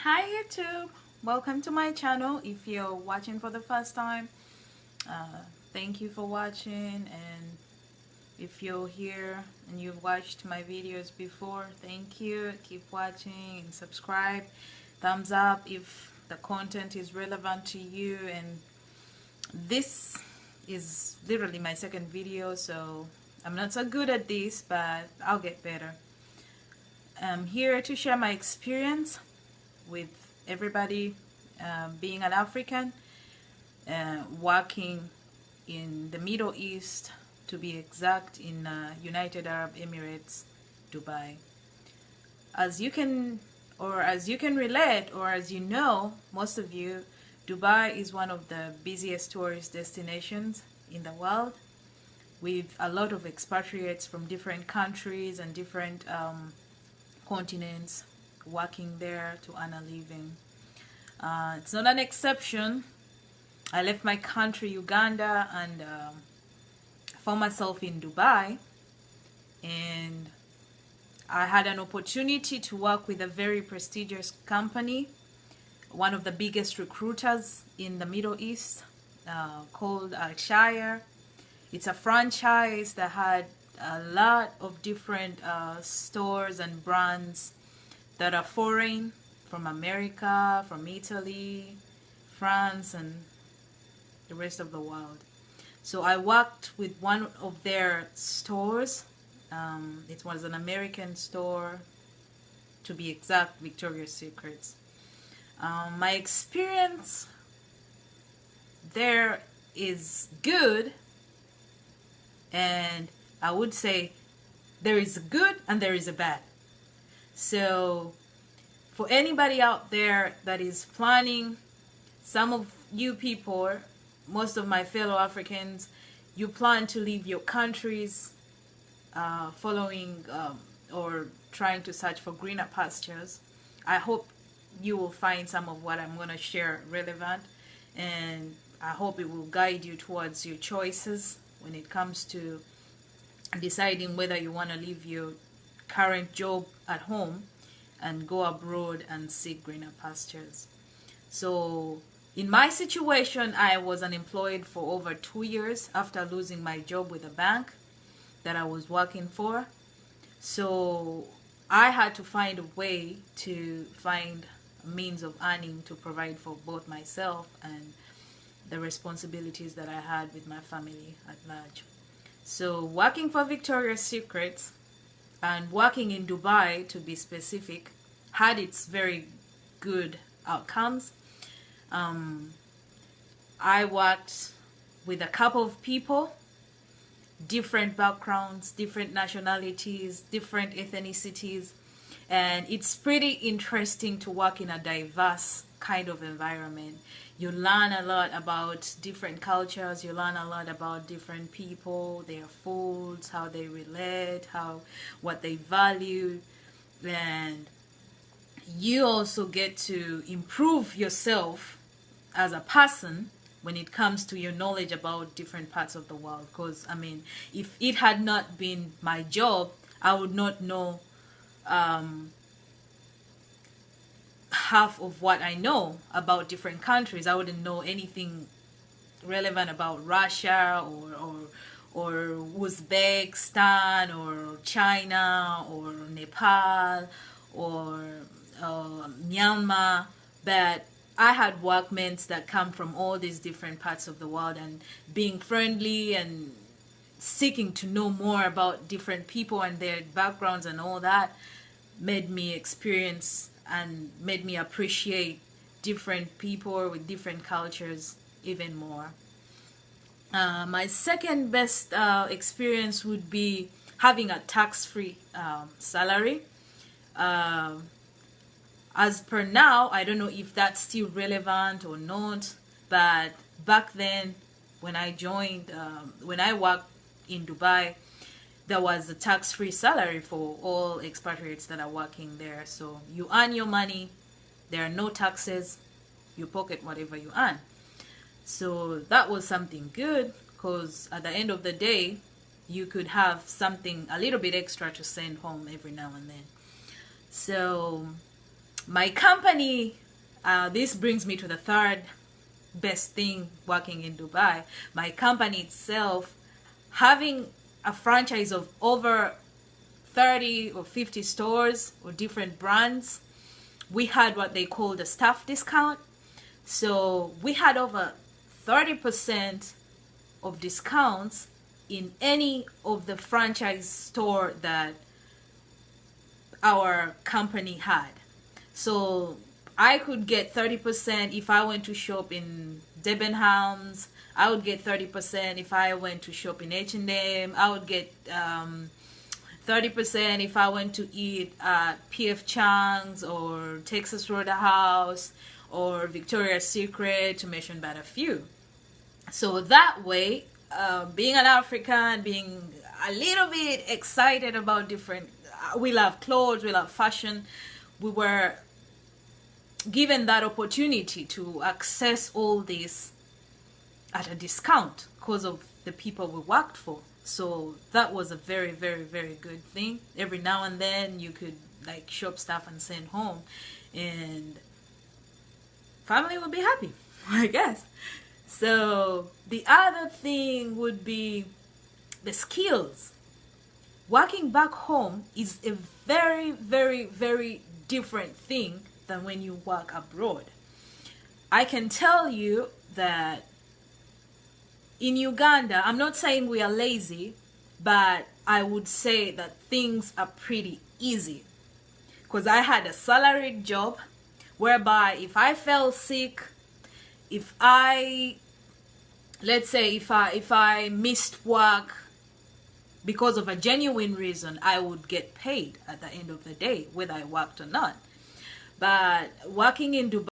Hi YouTube, welcome to my channel. If you're watching for the first time, thank you for watching, and if you're here and you've watched my videos before, thank you. Keep watching and subscribe. Thumbs up if the content is relevant to you. And this is literally my second video, so I'm not so good at this, but I'll get better. I'm here to share my experience with everybody, being an African, working in the Middle East, to be exact, in United Arab Emirates, Dubai. As you can relate, or as you know, most of you, Dubai is one of the busiest tourist destinations in the world, with a lot of expatriates from different countries and different continents working there to earn a living. It's not an exception. I left my country, Uganda, and found myself in Dubai, and I had an opportunity to work with a very prestigious company, one of the biggest recruiters in the Middle East, called Al. It's a franchise that had a lot of different stores and brands that are foreign, from America, from Italy, France, and the rest of the world. So I worked with one of their stores. It was an American store, to be exact, Victoria's Secrets. My experience there is good, and I would say there is a good and there is a bad. So for anybody out there that is planning, some of you people, most of my fellow Africans, you plan to leave your countries, following or trying to search for greener pastures, I hope you will find some of what I'm going to share relevant, and I hope it will guide you towards your choices when it comes to deciding whether you want to leave your current job at home and go abroad and seek greener pastures. So in my situation, I was unemployed for over 2 years after losing my job with a bank that I was working for. So I had to find a way to find a means of earning to provide for both myself and the responsibilities that I had with my family at large. So working for Victoria's Secret and working in Dubai, to be specific, had its very good outcomes. I worked with a couple of people, different backgrounds, different nationalities, different ethnicities, and it's pretty interesting to work in a diverse kind of environment. You learn a lot about different cultures, you learn a lot about different people, their foods, how they relate, what they value, and you also get to improve yourself as a person when it comes to your knowledge about different parts of the world. Because I mean, if it had not been my job, I would not know half of what I know about different countries. I wouldn't know anything relevant about Russia or Uzbekistan or China or Nepal or Myanmar, but I had workmates that come from all these different parts of the world, and being friendly and seeking to know more about different people and their backgrounds and all that made me experience and made me appreciate different people with different cultures even more. My second best experience would be having a tax-free salary. As per now, I don't know if that's still relevant or not, but back then when I joined, when I worked in Dubai, there was a tax-free salary for all expatriates that are working there. So you earn your money, there are no taxes, you pocket whatever you earn. So that was something good, because at the end of the day, you could have something a little bit extra to send home every now and then. So My company, this brings me to the third best thing working in Dubai. My company itself, having a franchise of over 30 or 50 stores or different brands, we had what they called a staff discount. So we had over 30% of discounts in any of the franchise store that our company had. So I could get 30% if I went to shop in Debenhams. I would get 30% if I went to shop in H&M. I would get 30% if I went to eat at P.F. Chang's or Texas Roadhouse or Victoria's Secret, to mention but a few. So that way, being an African, being a little bit excited about different, we love clothes, we love fashion, we were given that opportunity to access all this at a discount because of the people we worked for. So that was a very, very, very good thing. Every now and then you could like shop stuff and send home, and family would be happy, I guess. So the other thing would be the skills. Working back home is a very, very, very different thing than when you work abroad. I can tell you that in Uganda, I'm not saying we are lazy, but I would say that things are pretty easy. Because I had a salaried job whereby if I fell sick, if I missed work because of a genuine reason, I would get paid at the end of the day, whether I worked or not. But working in Dubai,